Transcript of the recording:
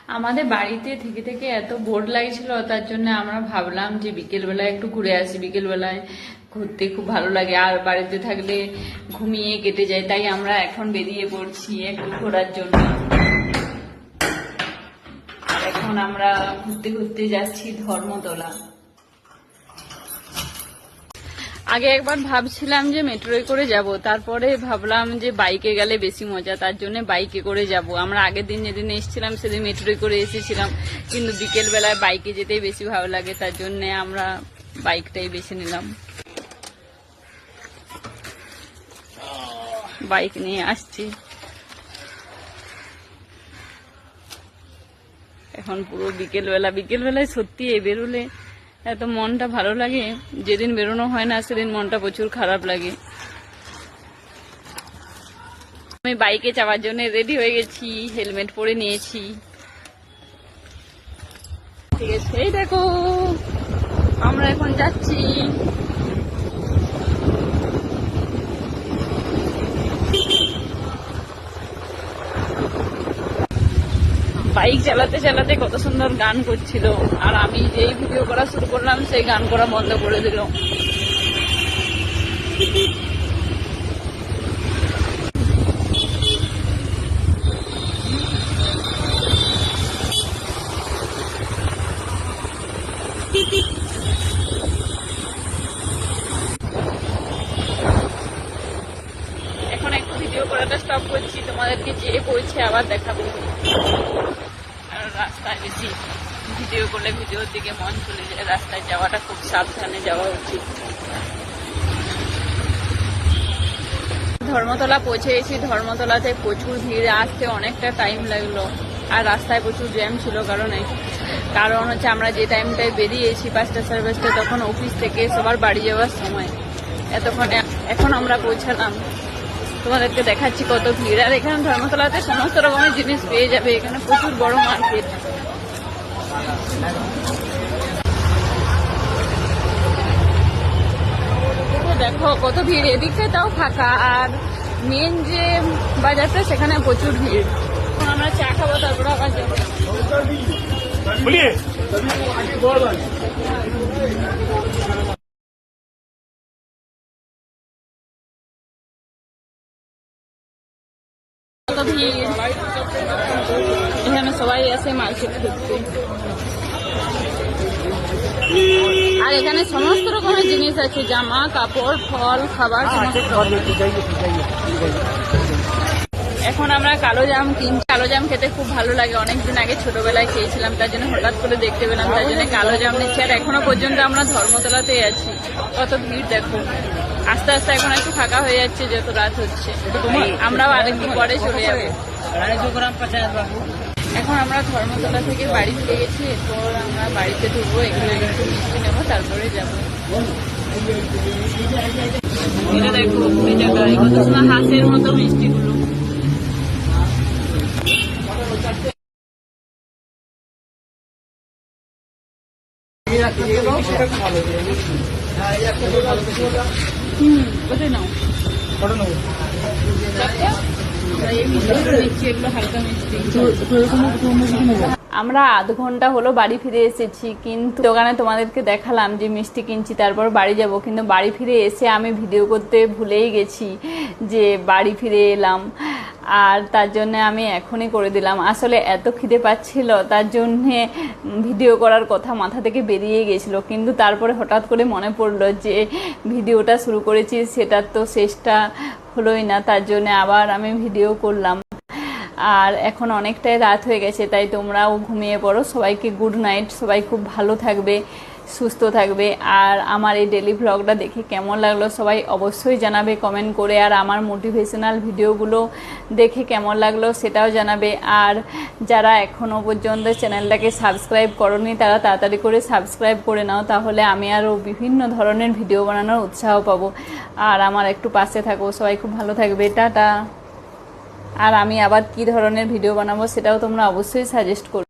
আমাদের বাড়িতে থেকে থেকে এত বোর লাগছিল, তার জন্য আমরা ভাবলাম যে বিকেলবেলায় একটু ঘুরে আসি। বিকেলবেলায় ঘুরতে খুব ভালো লাগে, আর বাড়িতে থাকলে ঘুমিয়ে কেটে যায়। তাই আমরা এখন বেরিয়ে পড়ছি একটু ঘোরার জন্য। এখন আমরা ঘুরতে ঘুরতে যাচ্ছি ধর্মতলা। আগে একবার ভাবছিলাম যে মেট্রোয় করে যাব, তারপরে ভাবলাম যে বাইকে গেলে বেশি মজা, তার জন্য বাইকে করে যাব। আমরা আগের দিন যেদিন এসেছিলাম সেদিন মেট্রোয় করে এসেছিলাম, কিন্তু বিকেল বেলায় বাইকে যেতেই বেশি ভালো লাগে, তার জন্য আমরা বাইকটাই বেছে নিলাম। বাইক নিয়ে আসছি। এখন পুরো বিকেলবেলায় সত্যি বেরোলে এত মনটা ভালো লাগে। যেদিন বেরোনো হয় না সেদিন মনটা প্রচুর খারাপ লাগে। আমি বাইকে যাওয়ার জন্য রেডি হয়ে গেছি, হেলমেট পরে নিয়েছি। ঠিক আছে, এই দেখো আমরা এখন যাচ্ছি। বাইক চালাতে চালাতে কত সুন্দর গান করছিল, আর আমি যেই ভিডিও করা শুরু করলাম সেই গান করা বন্ধ করে দিল। এখন একটু ভিডিও করাটা স্টপ করছি, তোমাদেরকে যেয়ে পৌঁছে আবার দেখাবো। আর রাস্তায় বেশি ভিডিও করলে ভিডিওর দিকে মন চলে যায়। রাস্তায় যাওয়াটা খুব সাবধানে যাওয়া উচিত। ধর্মতলা পৌঁছে গেছি। ধর্মতলাতে প্রচুর ভিড়, আসতে অনেকটা টাইম লাগলো, আর রাস্তায় প্রচুর জ্যাম ছিল। কারণ হচ্ছে আমরা যে টাইমটায় বেরিয়েছি 5টা সাড়ে 5টায়, তখন অফিস থেকে সবার বাড়ি যাওয়ার সময়। এতক্ষণে এখন আমরা পৌঁছালাম। তোমাদেরকে দেখাচ্ছি কত ভিড়। আর এখানে ধর্মতলাতে সমস্ত রকমের জিনিস পেয়ে যাবে, এখানে প্রচুর বড় মার্কেট। দেখো কত ভিড়, এদিকে তাও ফাঁকা, আর মেন যে বাজারটা সেখানে প্রচুর ভিড়। এখন আমরা চা খাবো, তারপরে আবার যাবো। কত ভিড়, এখানে সবাই আসে মার্কেট করতে। আর এখানে সমস্ত রকমের জিনিস আছে, জামা কাপড়, ফল, খাবার। এখন আমরা কালো জাম কিনছি। কালো জাম খেতে খুব ভালো লাগে, অনেকদিন আগে ছোটবেলায় খেয়েছিলাম, তার জন্য হঠাৎ করে দেখতে পেলাম, তার জন্য কালো জাম নিচ্ছি। আর এখনো পর্যন্ত আমরা ধর্মতলাতেই আছি। কত ভিড় দেখো। আস্তে আস্তে এখন একটু ফাঁকা হয়ে যাচ্ছে যত রাত হচ্ছে। আমরাও আরেকদিন পরে চলে যাবো। এখন আমরা ধর্মতলা থেকে বাড়ি ফিরে গেছি, এরপর আমরা বাড়িতে ঢুকবো। এখানে একটু মিষ্টি নেবো, তারপরে যাবো। এটা দেখো এই জায়গায় কত সুন্দর হাঁসের মতো মিষ্টিগুলো। কোথায় নাও আমরা আধ ঘন্টা হলো বাড়ি ফিরে এসেছি, কিন্তু দোকানে তোমাদেরকে দেখালাম যে মিষ্টি কিনছি, তারপর বাড়ি যাব। কিন্তু বাড়ি ফিরে এসে আমি ভিডিও করতে ভুলেই গেছি যে বাড়ি ফিরে এলাম, আর তার জন্য আমি এখনই করে দিলাম। আসলে এত খিদে পাচ্ছিল, তার জন্যে ভিডিও করার কথা মাথা থেকে বেরিয়ে গেছিল, কিন্তু তারপরে হঠাৎ করে মনে পড়লো যে ভিডিওটা শুরু করেছি সেটার তো শেষটা হলোই না, তার জন্য আবার আমি ভিডিও করলাম। আর এখন অনেকটাই রাত হয়ে গেছে, তাই তোমরাও ঘুমিয়ে পড়ো। সবাইকে গুড নাইট। সবাই খুব ভালো থাকবে, সুস্থ থাকবে। আর আমার এই ডেলি ভ্লগটা দেখে কেমন লাগলো সবাই অবশ্যই জানাবে কমেন্ট করে। আর আমার মোটিভেশনাল ভিডিওগুলো দেখে কেমন লাগলো সেটাও জানাবে। আর যারা এখনও পর্যন্ত চ্যানেলটাকে সাবস্ক্রাইব করোনি তারা তাড়াতাড়ি করে সাবস্ক্রাইব করে নাও, তাহলে আমি আরও বিভিন্ন ধরনের ভিডিও বানানোর উৎসাহ পাবো। আর আমার একটু পাশে থাকো। সবাই খুব ভালো থাকবে। টাটা। আর আমি আবার কী ধরনের ভিডিও বানাবো সেটাও তোমরা অবশ্যই সাজেস্ট করো।